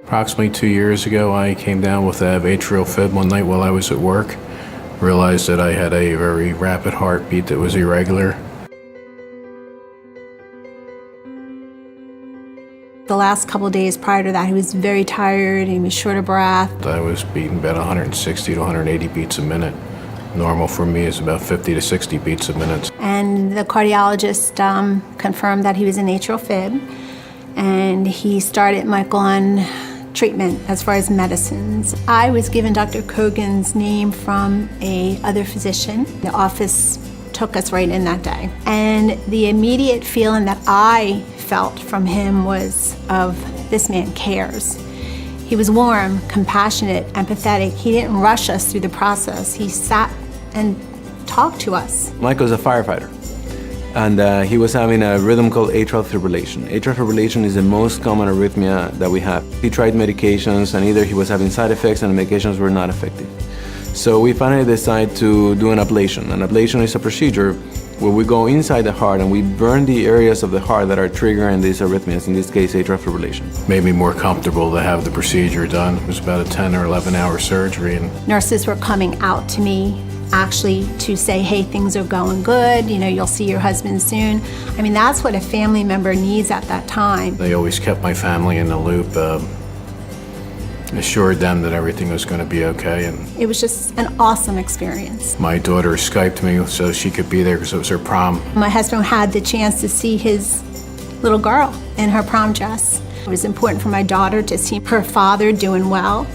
Approximately 2 years ago, I came down with a atrial fib one night while I was at work. Realized that I had a very rapid heartbeat that was irregular. The last couple of days prior to that, he was very tired and he was short of breath. I was beating about 160 to 180 beats a minute. Normal for me is about 50 to 60 beats a minute. And the cardiologist confirmed that he was an atrial fib, and he started Michael on treatment as far as medicines. I was given Dr. Cogan's name from a other physician. The office took us right in that day. And the immediate feeling that I felt from him was of, this man cares. He was warm, compassionate, empathetic. He didn't rush us through the process. He sat and talked to us. Michael's a firefighter, and he was having a rhythm called atrial fibrillation. Atrial fibrillation is the most common arrhythmia that we have. He tried medications, and either he was having side effects and the medications were not effective. So we finally decided to do an ablation. An ablation is a procedure where we go inside the heart and we burn the areas of the heart that are triggering these arrhythmias, in this case atrial fibrillation. Made me more comfortable to have the procedure done. It was about a 10 or 11-hour surgery. And nurses were coming out to me actually to say, hey, things are going good, you know, you'll see your husband soon. I mean, that's what a family member needs at that time. they always kept my family in the loop, assured them that everything was going to be okay. And It was just an awesome experience. my daughter Skyped me so she could be there because it was her prom. My husband had the chance to see his little girl in her prom dress. It was important for my daughter to see her father doing well.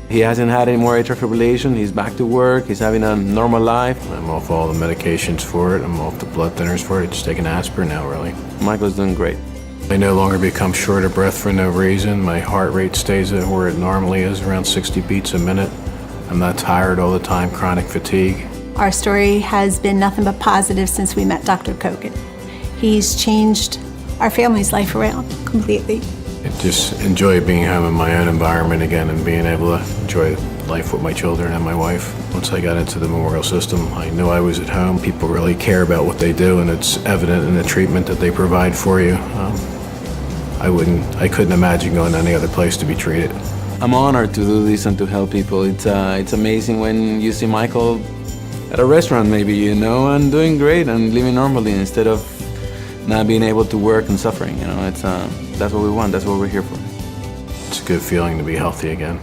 He hasn't had any more atrial fibrillation. He's back to work. He's having a normal life. I'm off all the medications for it. I'm off the blood thinners for it. Just taking aspirin now, really. Michael's doing great. I no longer become short of breath for no reason. My heart rate stays at where it normally is, around 60 beats a minute. I'm not tired all the time, chronic fatigue. Our story has been nothing but positive since we met Dr. Cogan. He's changed our family's life around completely. I just enjoy being home in my own environment again and being able to enjoy life with my children and my wife. Once I got into the memorial system, I knew I was at home. People really care about what they do, and it's evident in the treatment that they provide for you. I couldn't imagine going any other place to be treated. I'm honored to do this and to help people. It's amazing when you see Michael at a restaurant maybe, you know, and doing great and living normally instead of not being able to work and suffering, you know. That's what we want, that's what we're here for. It's a good feeling to be healthy again.